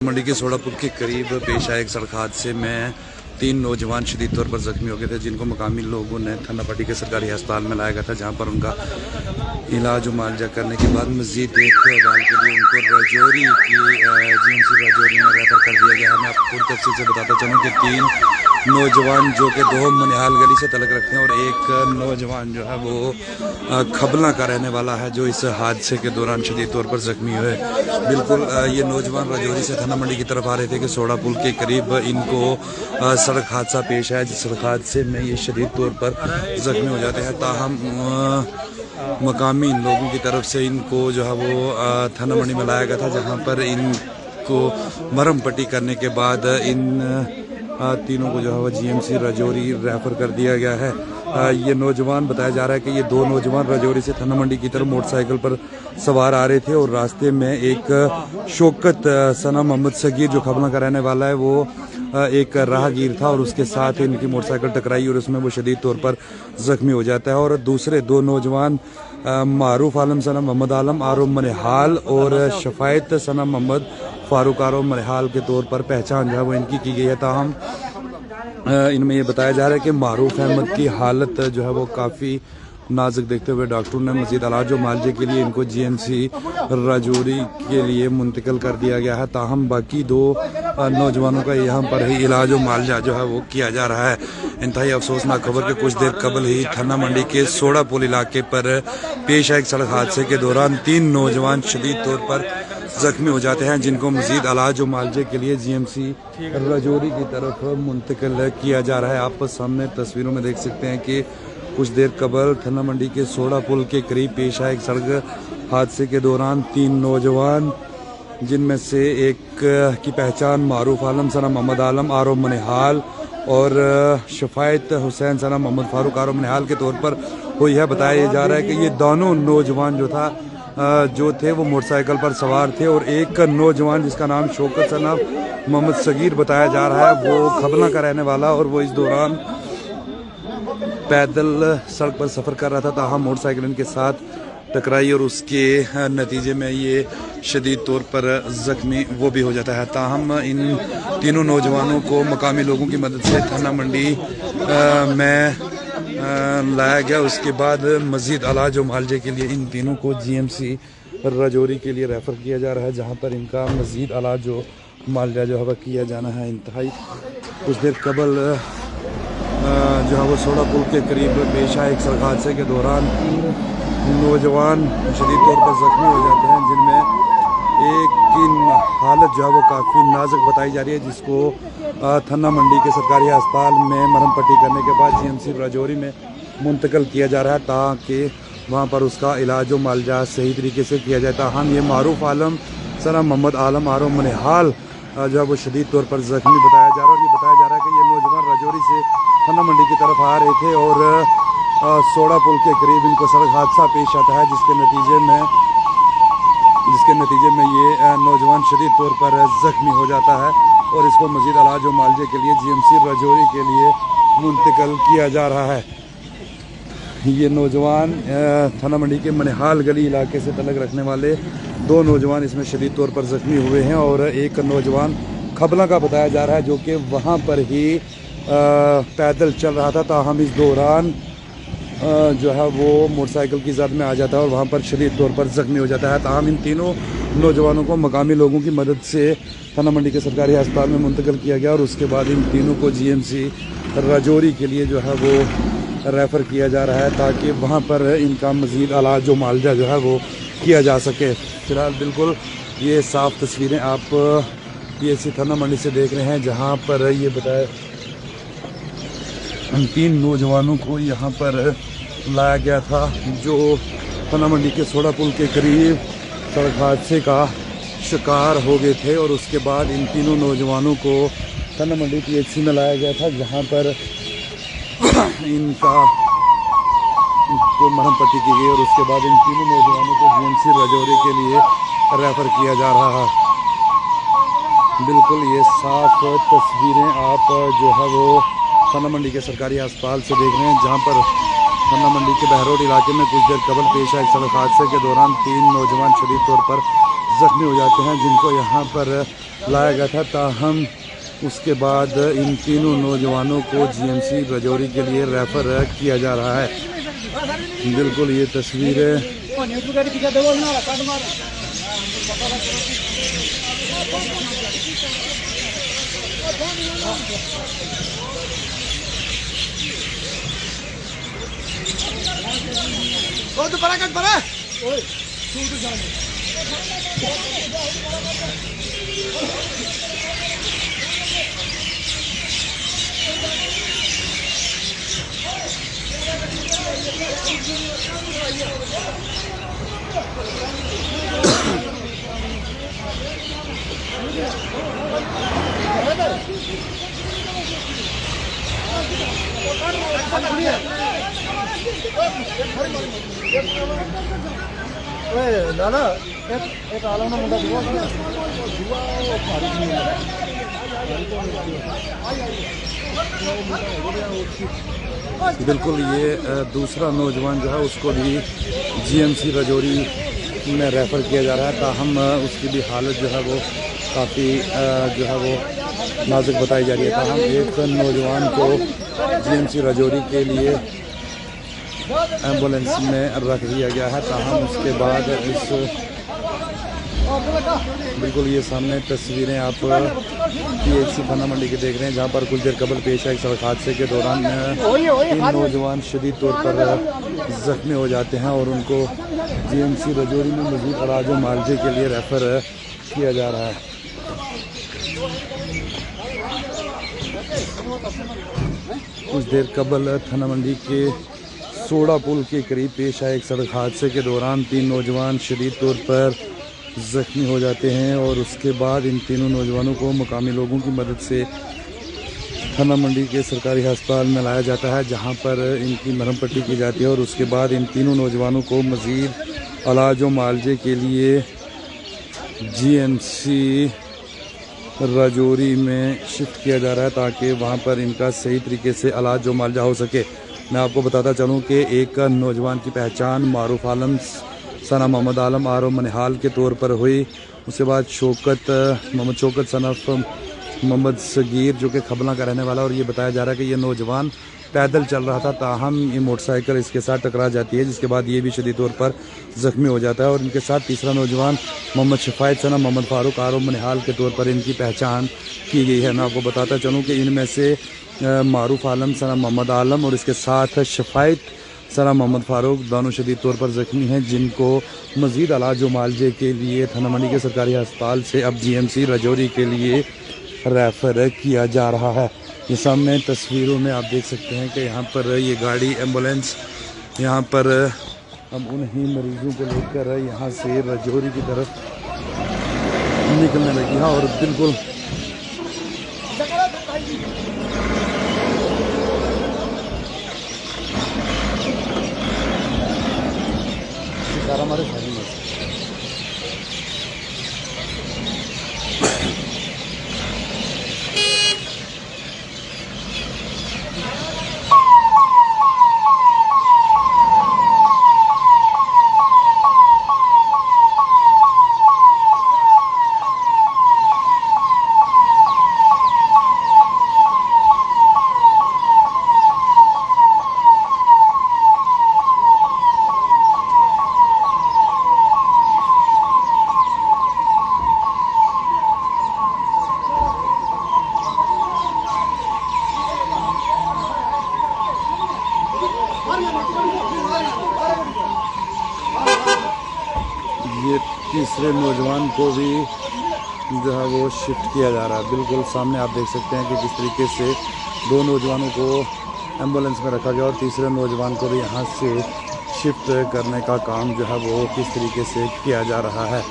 मंडी के सोडापुर के करीब पेश आए एक सड़क हादसे में 3 नौजवान शदीद तौर पर जख्मी हो गए थे, जिनको मकामी लोगों ने थाना पट्टी के सरकारी अस्पताल में लाया गया था, जहां पर उनका इलाज मुआवजा करने के बाद मजीद देखभाल के लिए उनको राजौरी की जीएमसी राजौरी में रेफर कर दिया गया है। मैं आपको पूरी तफसील से बताता चलूँ कि 3 नौजवान जो कि 2 मनिहाल गली से तलक रखते हैं और एक नौजवान जो है वो खबला का रहने वाला है, जो इस हादसे के दौरान शदीद तौर पर जख्मी हुए। बिल्कुल ये नौजवान राजौरी से थाना मंडी की तरफ आ रहे थे कि सोडापुल के करीब इनको सड़क हादसा पेश आया, जिस सड़क हादसे में ये शदीद तौर पर जख्मी हो जाते हैं। ताहम मकामी लोगों की तरफ से इनको जो है वो थाना मंडी में लाया गया था, जहाँ पर इनको मरहम पट्टी करने के बाद इन तीनों को जो है वो जीएमसी राजौरी रेफर कर दिया गया है। ये नौजवान बताया जा रहा है कि ये 2 नौजवान राजौरी से थाना मंडी की तरफ मोटरसाइकिल पर सवार आ रहे थे और रास्ते में एक शौकत सना मोहम्मद सगीर जो खबला का रहने वाला है, वो एक राहगीर था और उसके साथ इनकी मोटरसाइकिल टकराई और उसमें वो शदीद तौर पर जख्मी हो जाता है। और दूसरे 2 नौजवान मारूफ आलम सना मोहम्मद आलम आरो मनिहाल और शफायत सना मोहम्मद फारूक आरो मनिहाल के तौर पर पहचान जो है वो इनकी की गई है। ताहम इनमें ये बताया जा रहा है कि मारूफ अहमद की हालत जो है वो काफ़ी नाजुक देखते हुए डॉक्टरों ने मजीद इलाज मुआवजे के लिए इनको जीएमसी राजौरी के लिए मुंतकिल कर दिया गया है। ताहम बाकी 2 नौजवानों का यहाँ पर ही इलाज मुआवजा जो है वो किया जा रहा है। इंतहाई अफसोसनाक खबर के कुछ देर कबल ही थाना मंडी के सोडापुल इलाके पर पेश आए एक सड़क हादसे के दौरान 3 नौजवान शदीद तौर पर जख्मी हो जाते हैं, जिनको मजीद इलाज मुआवजे के लिए जीएमसी राजौरी की तरफ मुंतकिल किया जा रहा है। आप सामने तस्वीरों में देख सकते हैं कि कुछ देर कबल थाना मंडी के सोडापुल के करीब पेश आए एक सड़क हादसे के दौरान 3 नौजवान, जिनमें से एक की पहचान मारूफ आलम सना मोहम्मद आलम आरो मनिहाल और शफायत हुसैन सना मोहम्मद फारूक आरो मनिहाल के तौर पर हुई है। बताया जा रहा है कि ये दोनों नौजवान जो थे वो मोटरसाइकिल पर सवार थे और एक नौजवान जिसका नाम शौकत सना मोहम्मद सगीर बताया जा रहा है, वो खबला का रहने वाला और वो इस दौरान पैदल सड़क पर सफ़र कर रहा था। ताहम मोटरसाइकिल इनके साथ टकराई और उसके नतीजे में ये शदीद तौर पर ज़ख्मी वो भी हो जाता है। ताहम इन तीनों नौजवानों को मकामी लोगों की मदद से थाना मंडी में लाया गया। उसके बाद मज़ीद इलाज मुआवजे के लिए इन तीनों को जीएमसी राजौरी के लिए रेफ़र किया जा रहा है, जहाँ पर इनका मज़ीद इलाज मुआवजा जो है किया जाना है। इंतहाई कुछ देर कबल जो है वो सोडापुल के करीब पेश आए एक सड़क हादसे के दौरान 3 नौजवान शदीद तौर पर जख्मी हो जाते हैं, जिनमें एक की हालत जो है वो काफ़ी नाजुक बताई जा रही है, जिसको थाना मंडी के सरकारी अस्पताल में मरहम पट्टी करने के बाद जीएमसी राजौरी में मुंतकिल किया जा रहा है, ताकि वहाँ पर उसका इलाज मुआवजा सही तरीके से किया जाए। ताहम ये मारूफ आलम सना मोहम्मद आलम आरो मनिहाल जो है वो शदीद तौर पर जख्मी बताया जा रहा है। और ये बताया जा रहा है कि ये नौजवान राजौरी से थाना मंडी की तरफ आ रहे थे और सोडापुल के करीब इनको सड़क हादसा पेश आता है, जिसके नतीजे में ये नौजवान शदीद तौर पर जख्मी हो जाता है और इसको मजीद इलाज मुआवजे के लिए जीएमसी राजौरी के लिए मुंतकिल किया जा रहा है। ये नौजवान थाना मंडी के मनिहाल गली इलाके से तलक रखने वाले 2 नौजवान इसमें शदीद तौर पर जख्मी हुए हैं और एक नौजवान खबला का बताया जा रहा है, जो कि वहाँ पर ही पैदल चल रहा था। ताहम इस दौरान जो है वो मोटरसाइकिल की जद में आ जाता है और वहाँ पर शदीद तौर पर जख्मी हो जाता है। ताहम इन तीनों नौजवानों को मकामी लोगों की मदद से थाना मंडी के सरकारी अस्पताल में मुंतकिल किया गया और उसके बाद इन तीनों को जीएमसी राजौरी के लिए जो है वो रेफ़र किया जा रहा है, ताकि वहाँ पर इनका मज़ीद इलाज मुआवजा जो है वो किया जा सके। फ़िलहाल बिल्कुल ये साफ़ तस्वीरें आप पीएससी थाना मंडी से देख रहे हैं, जहाँ पर ये बताया 3 नौजवानों को यहाँ पर लाया गया था, जो थाना मंडी के सोडापुल के करीब सड़क हादसे का शिकार हो गए थे और उसके बाद इन तीनों नौजवानों को थाना मंडी पीएचसी में लाया गया था, जहाँ पर इनको मरहम पट्टी की गई और उसके बाद इन तीनों नौजवानों को जीएमसी राजौरी के लिए रेफ़र किया जा रहा है। बिल्कुल ये साफ तस्वीरें आप जो है वो थाना मंडी के सरकारी अस्पताल से देख रहे हैं, जहाँ पर थाना मंडी के बहरोड इलाके में कुछ देर कबल पेश आए सड़क हादसे के दौरान 3 नौजवान शदीद तौर पर जख्मी हो जाते हैं, जिनको यहाँ पर लाया गया था। ताहम उसके बाद इन तीनों नौजवानों को जीएमसी राजौरी के लिए रेफर किया जा रहा है। बिल्कुल ये तस्वीर है। बिल्कुल ये दूसरा नौजवान जो है उसको भी जीएमसी राजौरी में रेफ़र किया जा रहा है। ताहम उसकी भी हालत जो है वो काफ़ी जो है वो नाजुक बताई जा रही है। ताहम एक नौजवान को जीएमसी राजौरी के लिए एम्बुलेंस में रख दिया गया है। ताहम उसके बाद इस बिल्कुल ये सामने तस्वीरें आप पीएचसी थाना मंडी के देख रहे हैं, जहां पर कुछ देर कबल पेश आए एक सड़क हादसे के दौरान 3 नौजवान शदीद तौर पर जख्मी हो जाते हैं और उनको जीएमसी राजौरी में मज़ीद इलाज व मुआवजे के लिए रेफ़र किया जा रहा है। कुछ देर कबल थाना मंडी के सोड़ा पुल के करीब पेश आए एक सड़क हादसे के दौरान 3 नौजवान शदीद तौर पर ज़ख्मी हो जाते हैं और उसके बाद इन तीनों नौजवानों को मुकामी लोगों की मदद से थाना मंडी के सरकारी अस्पताल में लाया जाता है, जहां पर इनकी मरहम पट्टी की जाती है और उसके बाद इन तीनों नौजवानों को मज़ीद इलाज व मुआवजे के लिए जीएमसी राजौरी में शिफ्ट किया जा रहा है, ताकि वहां पर इनका सही तरीके से इलाज व मुआवजा हो सके। मैं आपको बताता चलूँ कि एक नौजवान की पहचान मारूफ आलम सना मोहम्मद आलम आर मनहाल के तौर पर हुई। उसके बाद मोहम्मद शौकत सनफ मोहम्मद सगीर जो कि खबला का रहने वाला, और ये बताया जा रहा है कि ये नौजवान पैदल चल रहा था, ताहम ये मोटरसाइकिल इसके साथ टकरा जाती है, जिसके बाद ये भी शदीद तौर पर ज़ख्मी हो जाता है। और इनके साथ तीसरा नौजवान मोहम्मद शफायत सना मोहम्मद फ़ारूक आर मनहाल के तौर पर इनकी पहचान की गई है। मैं आपको बताता चलूँ कि इनमें से मारूफ आलम सना मोहम्मद आलम और इसके साथ शफायत सना मोहम्मद फ़ारूक दोनों शदीद तौर पर ज़ख्मी हैं, जिनको मज़ीद इलाज व मुआवजे के लिए थाना मंडी के सरकारी अस्पताल से अब जीएमसी राजौरी के लिए रेफ़र किया जा रहा है। ये सामने तस्वीरों में आप देख सकते हैं कि यहाँ पर ये गाड़ी एम्बुलेंस यहाँ पर अब उन्हीं मरीजों को लेकर यहाँ से राजौरी की तरफ निकलने लगी है। और बिल्कुल हमारे शादी में ये तीसरे नौजवान को भी जो है वो शिफ्ट किया जा रहा है। बिल्कुल सामने आप देख सकते हैं कि किस तरीके से 2 नौजवानों को एम्बुलेंस में रखा गया और तीसरे नौजवान को भी यहाँ से शिफ्ट करने का काम जो है वो किस तरीके से किया जा रहा है।